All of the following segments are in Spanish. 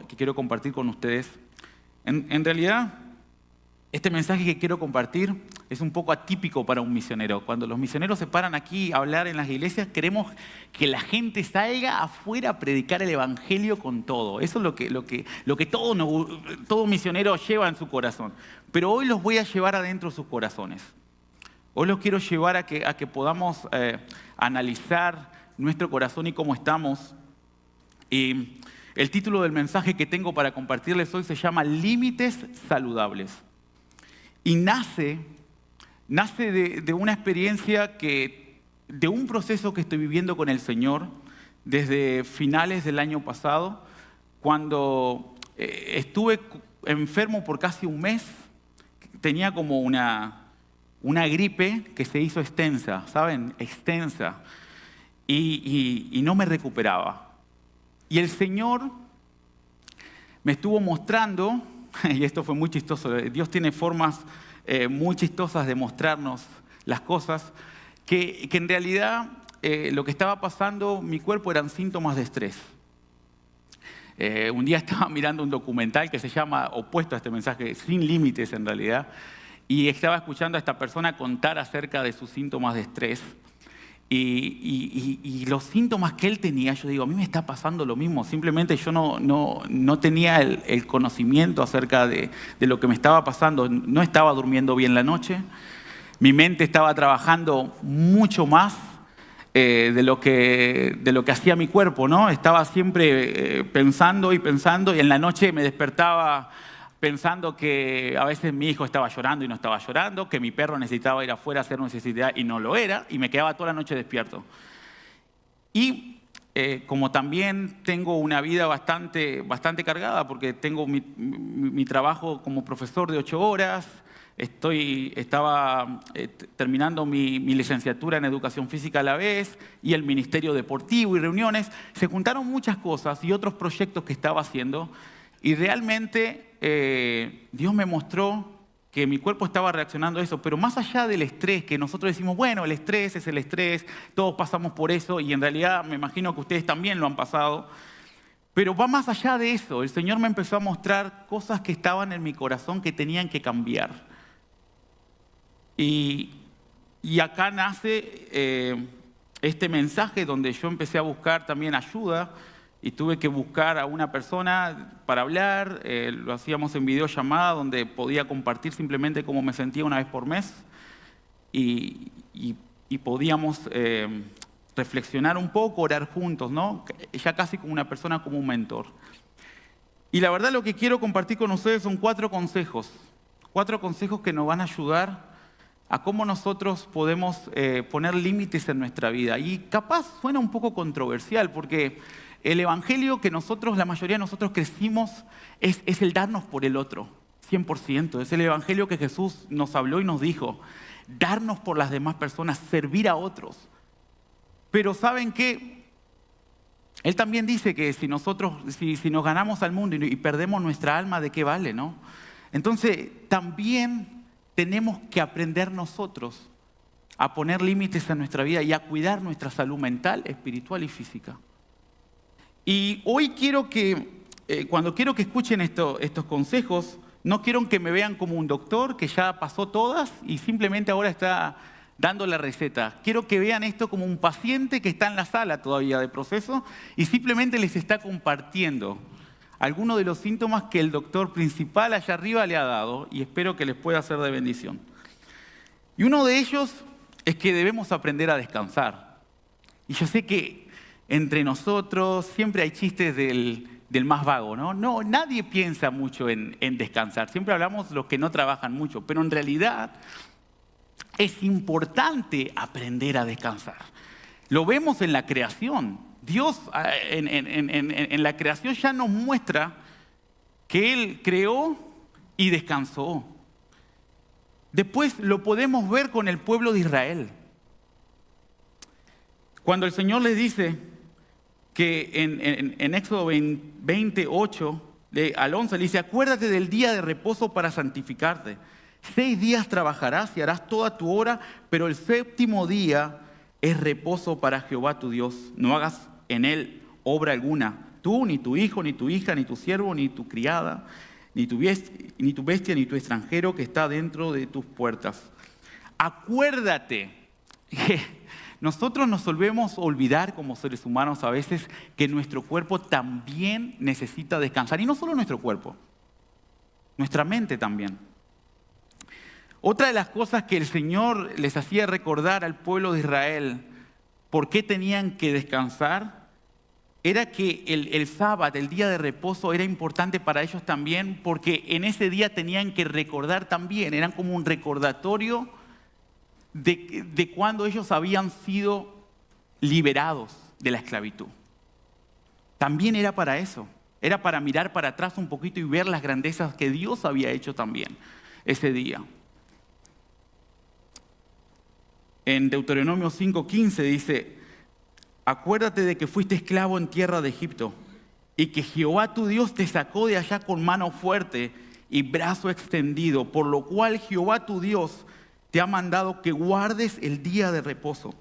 que quiero compartir con ustedes. En realidad, este mensaje que quiero compartir es un poco atípico para un misionero. Cuando los misioneros se paran aquí a hablar en las iglesias, queremos que la gente salga afuera a predicar el evangelio con todo. Eso es lo que todo misionero lleva en su corazón. Pero hoy los voy a llevar adentro de sus corazones. Hoy los quiero llevar a que podamos analizar nuestro corazón y cómo estamos. Y el título del mensaje que tengo para compartirles hoy se llama Límites Saludables. Y nace de una experiencia de un proceso que estoy viviendo con el Señor desde finales del año pasado, cuando estuve enfermo por casi un mes. Tenía como una gripe que se hizo extensa, ¿saben? Extensa. Y no me recuperaba. Y el Señor me estuvo mostrando, y esto fue muy chistoso, Dios tiene formas muy chistosas de mostrarnos las cosas, que en realidad lo que estaba pasando, mi cuerpo eran síntomas de estrés. Un día estaba mirando un documental que se llama, opuesto a este mensaje, Sin Límites en realidad, y estaba escuchando a esta persona contar acerca de sus síntomas de estrés. Y los síntomas que él tenía, yo digo, a mí me está pasando lo mismo. Simplemente yo no tenía el conocimiento acerca de lo que me estaba pasando. No estaba durmiendo bien la noche. Mi mente estaba trabajando mucho más de lo que hacía mi cuerpo, ¿no? Estaba siempre pensando y en la noche me despertaba pensando que a veces mi hijo estaba llorando y no estaba llorando, que mi perro necesitaba ir afuera a hacer necesidad y no lo era, y me quedaba toda la noche despierto. Y como también tengo una vida bastante cargada, porque tengo mi trabajo como profesor de 8 horas, estaba terminando mi licenciatura en educación física a la vez, y el ministerio deportivo y reuniones, se juntaron muchas cosas y otros proyectos que estaba haciendo, y realmente Dios me mostró que mi cuerpo estaba reaccionando a eso, pero más allá del estrés, que nosotros decimos, bueno, el estrés es el estrés, todos pasamos por eso, y en realidad me imagino que ustedes también lo han pasado, pero va más allá de eso. El Señor me empezó a mostrar cosas que estaban en mi corazón que tenían que cambiar. Y acá nace este mensaje donde yo empecé a buscar también ayuda, y tuve que buscar a una persona para hablar. Lo hacíamos en videollamada, donde podía compartir simplemente cómo me sentía una vez por mes, y podíamos reflexionar un poco, orar juntos, ¿no? Ya casi como una persona, como un mentor. Y la verdad, lo que quiero compartir con ustedes son 4 consejos. 4 consejos que nos van a ayudar a cómo nosotros podemos poner límites en nuestra vida. Y capaz suena un poco controversial, porque el evangelio que la mayoría de nosotros crecimos, es el darnos por el otro, 100%. Es el evangelio que Jesús nos habló y nos dijo, darnos por las demás personas, servir a otros. Pero ¿saben qué? Él también dice que si nos ganamos al mundo y perdemos nuestra alma, ¿de qué vale, no? Entonces, también tenemos que aprender nosotros a poner límites en nuestra vida y a cuidar nuestra salud mental, espiritual y física. Y hoy cuando quiero que escuchen estos consejos, no quiero que me vean como un doctor que ya pasó todas y simplemente ahora está dando la receta. Quiero que vean esto como un paciente que está en la sala todavía de proceso y simplemente les está compartiendo algunos de los síntomas que el doctor principal allá arriba le ha dado, y espero que les pueda ser de bendición. Y uno de ellos es que debemos aprender a descansar. Y yo sé que entre nosotros siempre hay chistes del más vago, ¿no? No, nadie piensa mucho en descansar. Siempre hablamos de los que no trabajan mucho, pero en realidad es importante aprender a descansar. Lo vemos en la creación. Dios en la creación ya nos muestra que Él creó y descansó. Después lo podemos ver con el pueblo de Israel. Cuando el Señor les dice que en Éxodo 28 al 11 le dice, acuérdate del día de reposo para santificarte. 6 días trabajarás y harás toda tu obra, pero el 7º día es reposo para Jehová tu Dios. No hagas en él obra alguna, tú, ni tu hijo, ni tu hija, ni tu siervo, ni tu criada, ni tu bestia, ni tu extranjero que está dentro de tus puertas. Acuérdate que nosotros nos solemos olvidar como seres humanos a veces que nuestro cuerpo también necesita descansar. Y no solo nuestro cuerpo, nuestra mente también. Otra de las cosas que el Señor les hacía recordar al pueblo de Israel por qué tenían que descansar era que el sábado, el día de reposo, era importante para ellos también porque en ese día tenían que recordar también, eran como un recordatorio de cuando ellos habían sido liberados de la esclavitud. También era para eso, era para mirar para atrás un poquito y ver las grandezas que Dios había hecho también ese día. En Deuteronomio 5:15 dice: acuérdate de que fuiste esclavo en tierra de Egipto y que Jehová tu Dios te sacó de allá con mano fuerte y brazo extendido, por lo cual Jehová tu Dios te ha mandado que guardes el día de reposo.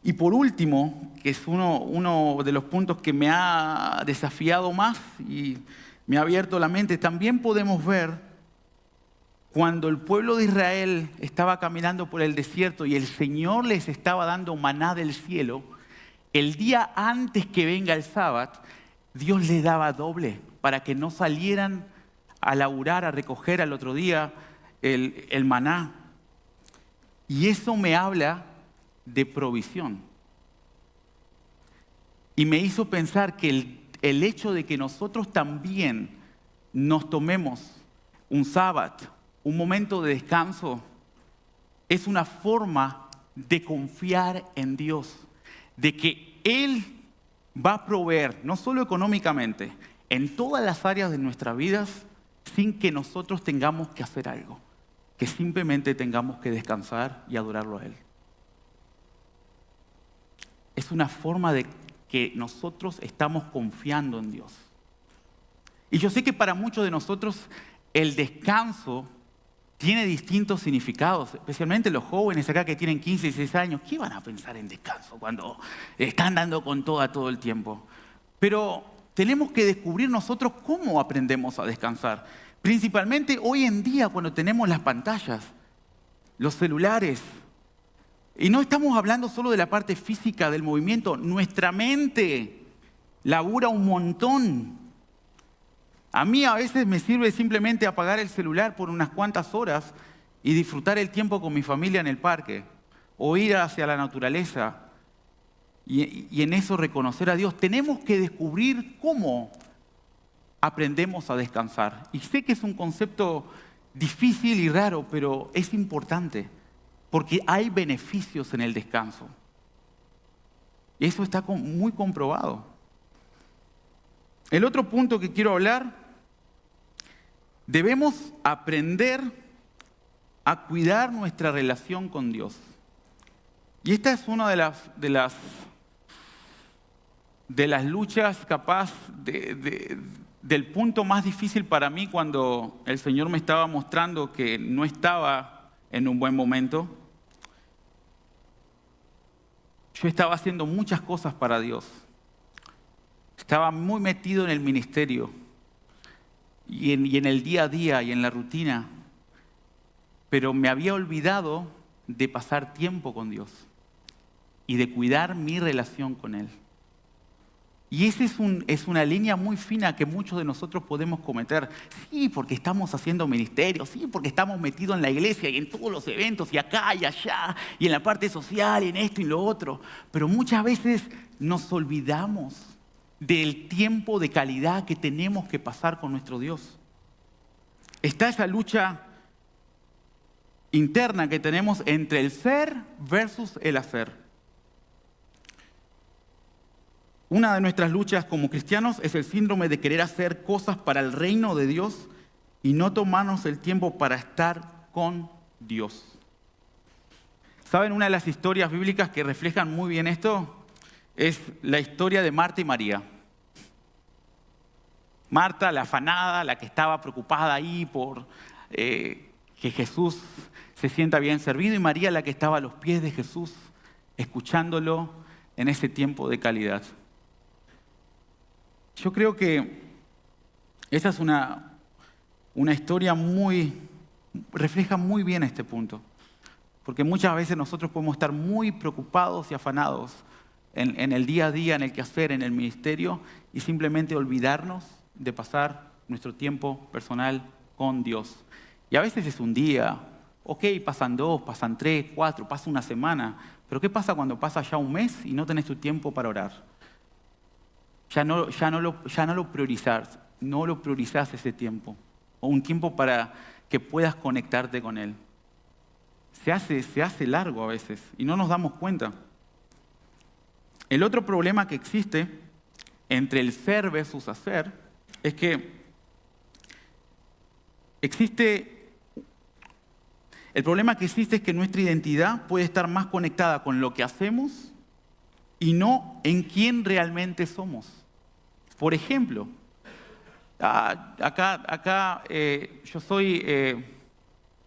Y por último, que es uno de los puntos que me ha desafiado más y me ha abierto la mente, también podemos ver cuando el pueblo de Israel estaba caminando por el desierto y el Señor les estaba dando maná del cielo, el día antes que venga el sábado, Dios les daba doble para que no salieran a laburar, a recoger al otro día el maná. Y eso me habla de provisión. Y me hizo pensar que el hecho de que nosotros también nos tomemos un sábado, un momento de descanso, es una forma de confiar en Dios, de que Él va a proveer, no solo económicamente, en todas las áreas de nuestras vidas, sin que nosotros tengamos que hacer algo, que simplemente tengamos que descansar y adorarlo a Él. Es una forma de que nosotros estamos confiando en Dios. Y yo sé que para muchos de nosotros el descanso tiene distintos significados, especialmente los jóvenes acá que tienen 15 y 16 años. ¿Qué van a pensar en descanso cuando están dando con todo el tiempo? Pero tenemos que descubrir nosotros cómo aprendemos a descansar. Principalmente hoy en día cuando tenemos las pantallas, los celulares. Y no estamos hablando solo de la parte física del movimiento. Nuestra mente labura un montón. A mí a veces me sirve simplemente apagar el celular por unas cuantas horas y disfrutar el tiempo con mi familia en el parque o ir hacia la naturaleza y en eso reconocer a Dios. Tenemos que descubrir cómo aprendemos a descansar. Y sé que es un concepto difícil y raro, pero es importante porque hay beneficios en el descanso. Y eso está muy comprobado. El otro punto que quiero hablar, debemos aprender a cuidar nuestra relación con Dios. Y esta es una de las luchas capaz del punto más difícil para mí cuando el Señor me estaba mostrando que no estaba en un buen momento. Yo estaba haciendo muchas cosas para Dios. Estaba muy metido en el ministerio y en el día a día y en la rutina, pero me había olvidado de pasar tiempo con Dios y de cuidar mi relación con Él. Y esa es una línea muy fina que muchos de nosotros podemos cometer. Sí, porque estamos haciendo ministerio, sí, porque estamos metidos en la iglesia y en todos los eventos y acá y allá y en la parte social y en esto y lo otro, pero muchas veces nos olvidamos del tiempo de calidad que tenemos que pasar con nuestro Dios. Está esa lucha interna que tenemos entre el ser versus el hacer. Una de nuestras luchas como cristianos es el síndrome de querer hacer cosas para el reino de Dios y no tomarnos el tiempo para estar con Dios. ¿Saben? Una de las historias bíblicas que reflejan muy bien esto es la historia de Marta y María. Marta, la afanada, la que estaba preocupada ahí por que Jesús se sienta bien servido, y María, la que estaba a los pies de Jesús, escuchándolo en ese tiempo de calidad. Yo creo que esa es una historia refleja muy bien este punto. Porque muchas veces nosotros podemos estar muy preocupados y afanados en el día a día, en el quehacer, en el ministerio, y simplemente olvidarnos de pasar nuestro tiempo personal con Dios. Y a veces es un día, ok, pasan 2, pasan 3, 4, pasa una semana, pero ¿qué pasa cuando pasa ya un mes y no tenés tu tiempo para orar? Ya no lo priorizás ese tiempo, o un tiempo para que puedas conectarte con Él. Se hace largo a veces y no nos damos cuenta. El otro problema que existe entre el ser versus hacer es que el problema que existe es que nuestra identidad puede estar más conectada con lo que hacemos y no en quién realmente somos. Por ejemplo, acá yo soy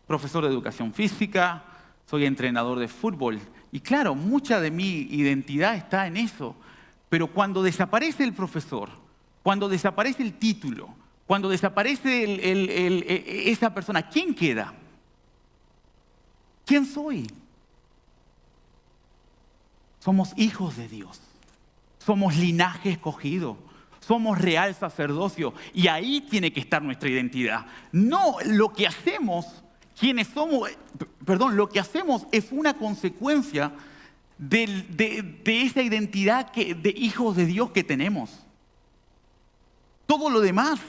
profesor de educación física, soy entrenador de fútbol. Y claro, mucha de mi identidad está en eso. Pero cuando desaparece el profesor, cuando desaparece el título, cuando desaparece esa persona, ¿quién queda? ¿Quién soy? Somos hijos de Dios. Somos linaje escogido. Somos real sacerdocio. Y ahí tiene que estar nuestra identidad. No lo que hacemos. Lo que hacemos es una consecuencia de esa identidad de hijos de Dios que tenemos. Todo lo demás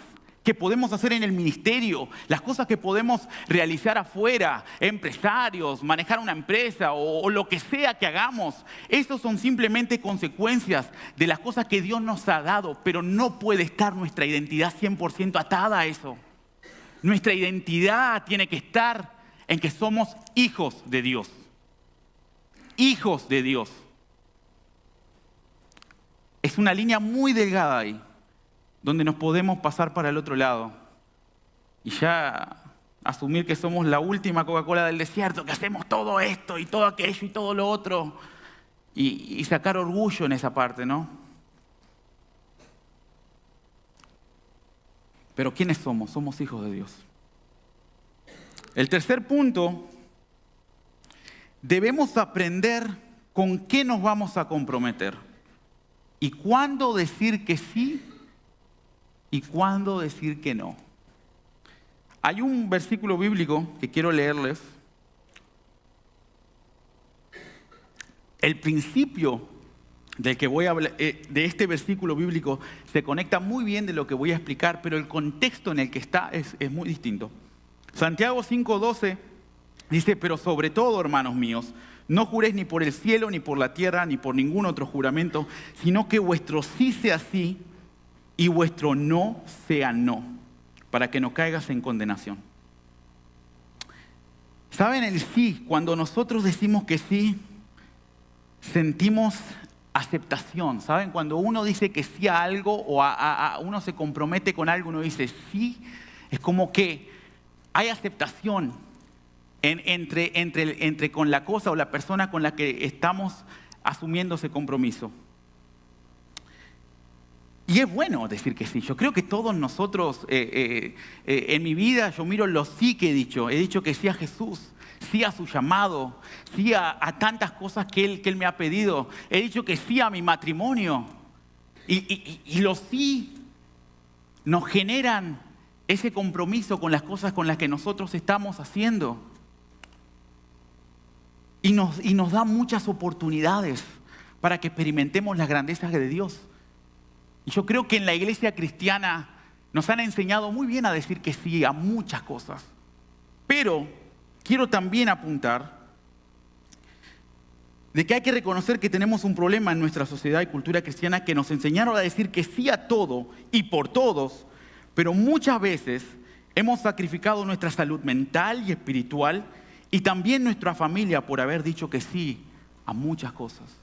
que podemos hacer en el ministerio, las cosas que podemos realizar afuera, empresarios, manejar una empresa o lo que sea que hagamos, esos son simplemente consecuencias de las cosas que Dios nos ha dado, pero no puede estar nuestra identidad 100% atada a eso. Nuestra identidad tiene que estar en que somos hijos de Dios. Hijos de Dios. Es una línea muy delgada ahí, donde nos podemos pasar para el otro lado y ya asumir que somos la última Coca-Cola del desierto, que hacemos todo esto y todo aquello y todo lo otro y sacar orgullo en esa parte, ¿no? Pero ¿quiénes somos? Somos hijos de Dios. El tercer punto, debemos aprender con qué nos vamos a comprometer y cuándo decir que sí y cuándo decir que no. Hay un versículo bíblico que quiero leerles. El principio del que voy a hablar, de este versículo bíblico se conecta muy bien de lo que voy a explicar, pero el contexto en el que está es muy distinto. Santiago 5:12 dice, pero sobre todo, hermanos míos, no juréis ni por el cielo, ni por la tierra, ni por ningún otro juramento, sino que vuestro sí sea sí y vuestro no sea no, para que no caigas en condenación. ¿Saben el sí? Cuando nosotros decimos que sí, sentimos aceptación. ¿Saben? Cuando uno dice que sí a algo o uno se compromete con algo, uno dice sí, es como que hay aceptación entre con la cosa o la persona con la que estamos asumiendo ese compromiso. Y es bueno decir que sí. Yo creo que todos nosotros, en mi vida, yo miro los sí que he dicho. He dicho que sí a Jesús, sí a su llamado, sí a tantas cosas que Él me ha pedido. He dicho que sí a mi matrimonio. Y los sí nos generan ese compromiso con las cosas con las que nosotros estamos haciendo. Y nos da muchas oportunidades para que experimentemos las grandezas de Dios. Y yo creo que en la iglesia cristiana nos han enseñado muy bien a decir que sí a muchas cosas. Pero quiero también apuntar de que hay que reconocer que tenemos un problema en nuestra sociedad y cultura cristiana que nos enseñaron a decir que sí a todo y por todos, pero muchas veces hemos sacrificado nuestra salud mental y espiritual y también nuestra familia por haber dicho que sí a muchas cosas.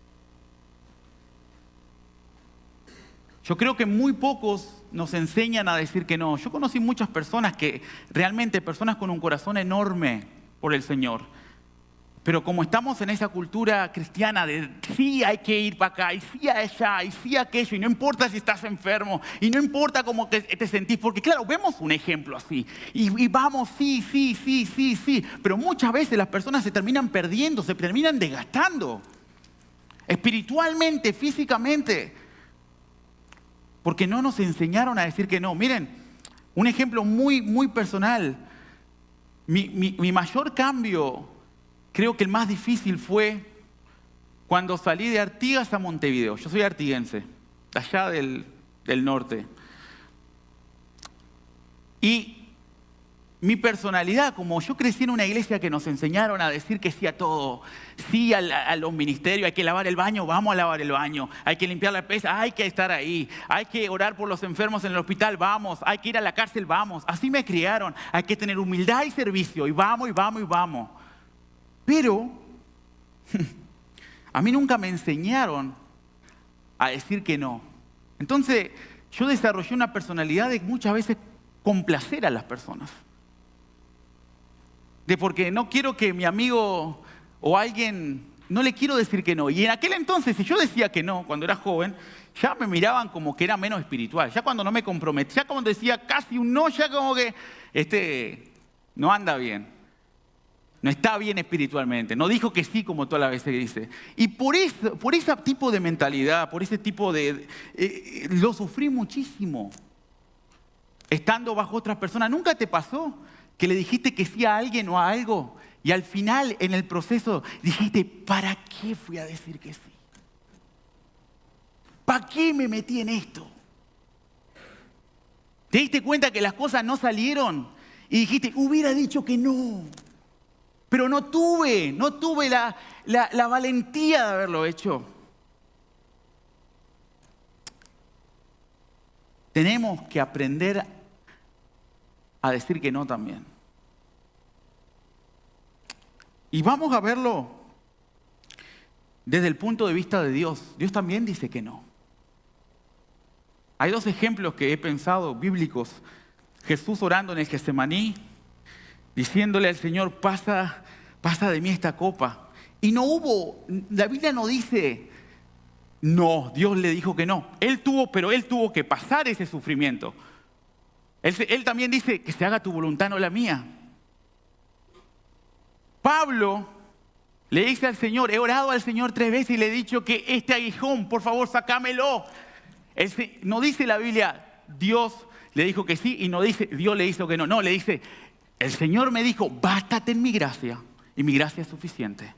Yo creo que muy pocos nos enseñan a decir que no. Yo conocí muchas personas personas con un corazón enorme por el Señor, Pero como estamos en esa cultura cristiana de sí hay que ir para acá, y sí allá, y sí aquello, y no importa si estás enfermo, y no importa cómo te sentís, porque claro, vemos un ejemplo así, y vamos, sí, pero muchas veces las personas se terminan perdiendo, se terminan desgastando, espiritualmente, físicamente, porque no nos enseñaron a decir que no. Miren, un ejemplo muy, muy personal, mi mayor cambio, creo que el más difícil fue cuando salí de Artigas a Montevideo. Yo soy artiguense, de allá del norte. Y mi personalidad, como yo crecí en una iglesia que nos enseñaron a decir que sí a todo, sí a los ministerios, hay que lavar el baño, vamos a lavar el baño, hay que limpiar la pieza, hay que estar ahí, hay que orar por los enfermos en el hospital, vamos, hay que ir a la cárcel, vamos. Así me criaron, hay que tener humildad y servicio, y vamos. Pero a mí nunca me enseñaron a decir que no. Entonces yo desarrollé una personalidad de muchas veces complacer a las personas. De porque no quiero que mi amigo o alguien, no le quiero decir que no. Y en aquel entonces, si yo decía que no, cuando era joven, ya me miraban como que era menos espiritual. Ya cuando no me comprometía, ya cuando decía casi un no, ya como que no anda bien. No está bien espiritualmente. No dijo que sí como todas las veces dice. Y por ese tipo de mentalidad, por ese tipo lo sufrí muchísimo. Estando bajo otras personas. ¿Nunca te pasó que le dijiste que sí a alguien o a algo y al final en el proceso dijiste, ¿para qué fui a decir que sí? ¿Para qué me metí en esto? ¿Te diste cuenta que las cosas no salieron? Y dijiste, hubiera dicho que no. Pero no tuve la valentía de haberlo hecho. Tenemos que aprender a decir que no también. Y vamos a verlo desde el punto de vista de Dios. Dios también dice que no. Hay dos ejemplos que he pensado bíblicos. Jesús orando en el Getsemaní, diciéndole al Señor, pasa de mí esta copa. Y la Biblia no dice, no, Dios le dijo que no. Pero él tuvo que pasar ese sufrimiento. Él también dice, que se haga tu voluntad, no la mía. Pablo le dice al Señor, he orado al Señor 3 veces y le he dicho que este aguijón, por favor, sacámelo. No dice la Biblia, Dios le dijo que sí, y no dice, Dios le hizo que no. No, le dice, el Señor me dijo, bástate en mi gracia, y mi gracia es suficiente.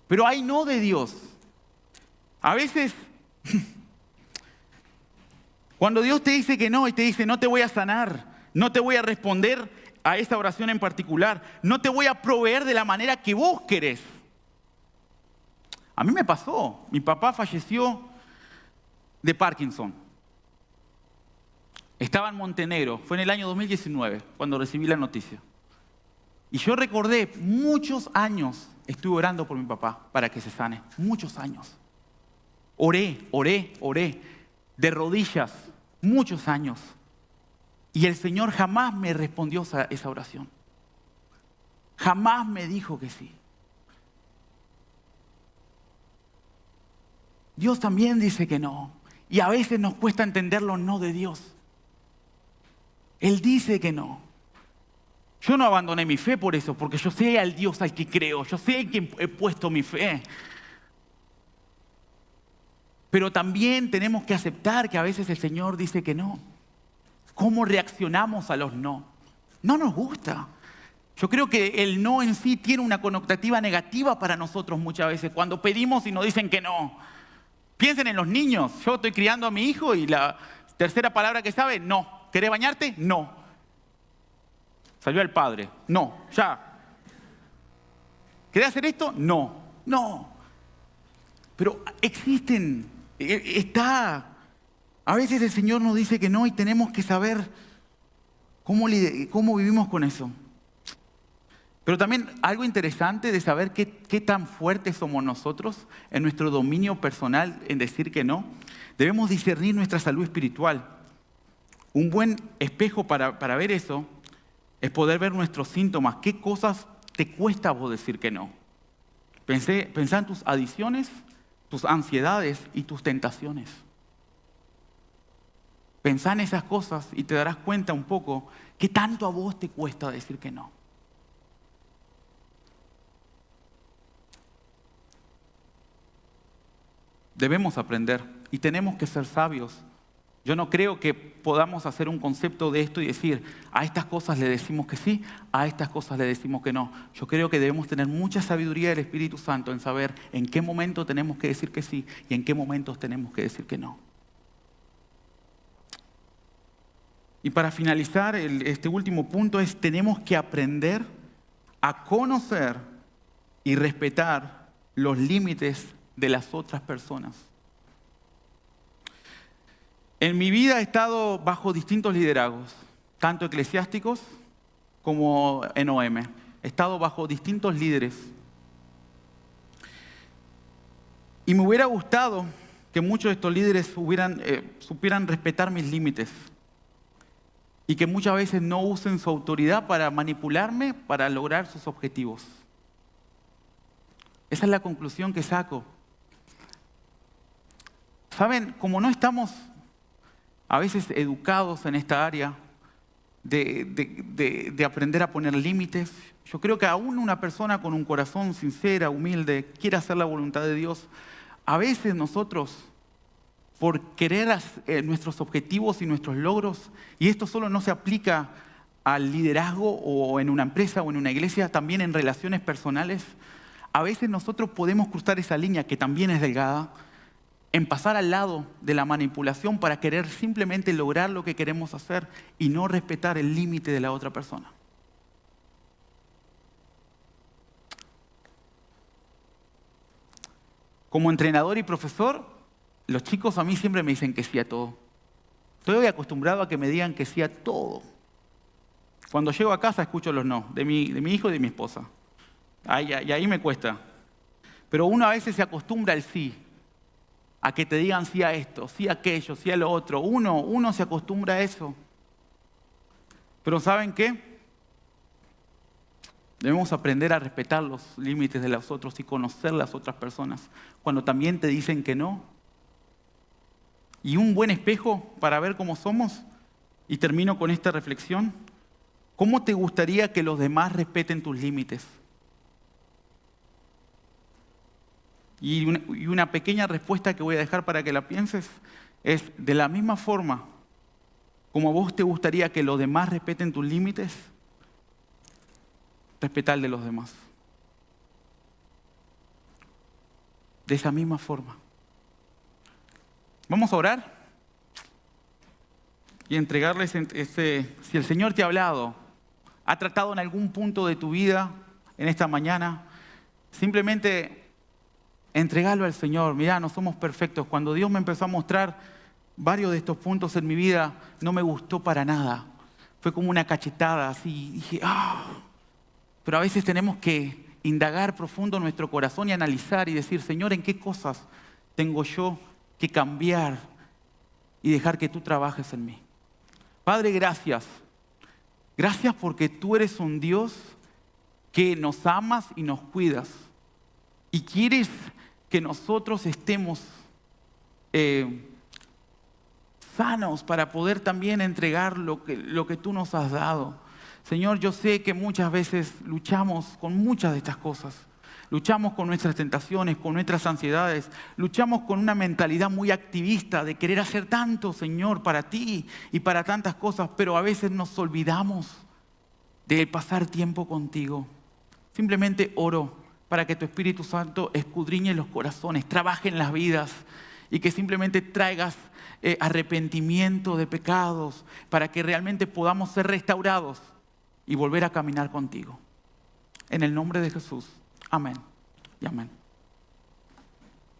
Pero hay no de Dios. A veces, cuando Dios te dice que no, y te dice, no te voy a sanar, no te voy a responder a esa oración en particular, no te voy a proveer de la manera que vos querés. A mí me pasó, mi papá falleció de Parkinson. Estaba en Montenegro, fue en el año 2019 cuando recibí la noticia. Y yo recordé, muchos años estuve orando por mi papá para que se sane, muchos años. Oré, de rodillas, muchos años. Y el Señor jamás me respondió esa oración. Jamás me dijo que sí. Dios también dice que no. Y a veces nos cuesta entender los no de Dios. Él dice que no. Yo no abandoné mi fe por eso, porque yo sé al Dios al que creo, yo sé en quién he puesto mi fe. Pero también tenemos que aceptar que a veces el Señor dice que no. ¿Cómo reaccionamos a los no? No nos gusta. Yo creo que el no en sí tiene una connotativa negativa para nosotros muchas veces, cuando pedimos y nos dicen que no. Piensen en los niños. Yo estoy criando a mi hijo y la tercera palabra que sabe, no. ¿Querés bañarte? No. Salió el padre. No, ya. ¿Querés hacer esto? No. Pero existen, a veces el Señor nos dice que no y tenemos que saber cómo vivimos con eso. Pero también algo interesante de saber qué tan fuertes somos nosotros en nuestro dominio personal en decir que no. Debemos discernir nuestra salud espiritual. Un buen espejo para ver eso es poder ver nuestros síntomas, qué cosas te cuesta a vos decir que no? Pensá en tus adicciones, tus ansiedades y tus tentaciones. Pensá en esas cosas y te darás cuenta un poco qué tanto a vos te cuesta decir que no. Debemos aprender y tenemos que ser sabios. Yo no creo que podamos hacer un concepto de esto y decir, a estas cosas le decimos que sí, a estas cosas le decimos que no. Yo creo que debemos tener mucha sabiduría del Espíritu Santo en saber en qué momento tenemos que decir que sí y en qué momentos tenemos que decir que no. Y para finalizar, este último punto es, tenemos que aprender a conocer y respetar los límites de las otras personas. En mi vida he estado bajo distintos liderazgos, tanto eclesiásticos como en OM. He estado bajo distintos líderes. Y me hubiera gustado que muchos de estos líderes supieran respetar mis límites. Y que muchas veces no usen su autoridad para manipularme, para lograr sus objetivos. Esa es la conclusión que saco. ¿Saben? Como no estamos a veces educados en esta área de aprender a poner límites, yo creo que aún una persona con un corazón sincera, humilde, quiere hacer la voluntad de Dios, a veces nosotros, por querer nuestros objetivos y nuestros logros, y esto solo no se aplica al liderazgo o en una empresa o en una iglesia, también en relaciones personales, a veces nosotros podemos cruzar esa línea que también es delgada, en pasar al lado de la manipulación para querer simplemente lograr lo que queremos hacer y no respetar el límite de la otra persona. Como entrenador y profesor, los chicos a mí siempre me dicen que sí a todo. Estoy acostumbrado a que me digan que sí a todo. Cuando llego a casa escucho los no, de mi hijo y de mi esposa. Y ahí me cuesta. Pero uno a veces se acostumbra al sí. A que te digan sí a esto, sí a aquello, sí a lo otro. Uno se acostumbra a eso. Pero ¿saben qué? Debemos aprender a respetar los límites de los otros y conocer las otras personas. Cuando también te dicen que no. Y un buen espejo para ver cómo somos, y termino con esta reflexión, ¿cómo te gustaría que los demás respeten tus límites? Y una pequeña respuesta que voy a dejar para que la pienses es, de la misma forma como a vos te gustaría que los demás respeten tus límites, respetá el de los demás. De esa misma forma. Vamos a orar y entregarles si el Señor te ha hablado, ha tratado en algún punto de tu vida en esta mañana, simplemente entregalo al Señor. Mirá, no somos perfectos. Cuando Dios me empezó a mostrar varios de estos puntos en mi vida, no me gustó para nada. Fue como una cachetada así. Dije, Pero a veces tenemos que indagar profundo en nuestro corazón y analizar y decir, Señor, ¿en qué cosas tengo yo que cambiar y dejar que tú trabajes en mí? Padre, gracias. Gracias porque tú eres un Dios que nos amas y nos cuidas. Y quieres que nosotros estemos sanos para poder también entregar lo que tú nos has dado. Señor, yo sé que muchas veces luchamos con muchas de estas cosas. Luchamos con nuestras tentaciones, con nuestras ansiedades. Luchamos con una mentalidad muy activista de querer hacer tanto, Señor, para ti y para tantas cosas, pero a veces nos olvidamos de pasar tiempo contigo. Simplemente oro para que tu Espíritu Santo escudriñe los corazones, trabaje en las vidas y que simplemente traigas arrepentimiento de pecados para que realmente podamos ser restaurados y volver a caminar contigo. En el nombre de Jesús. Amén y amén.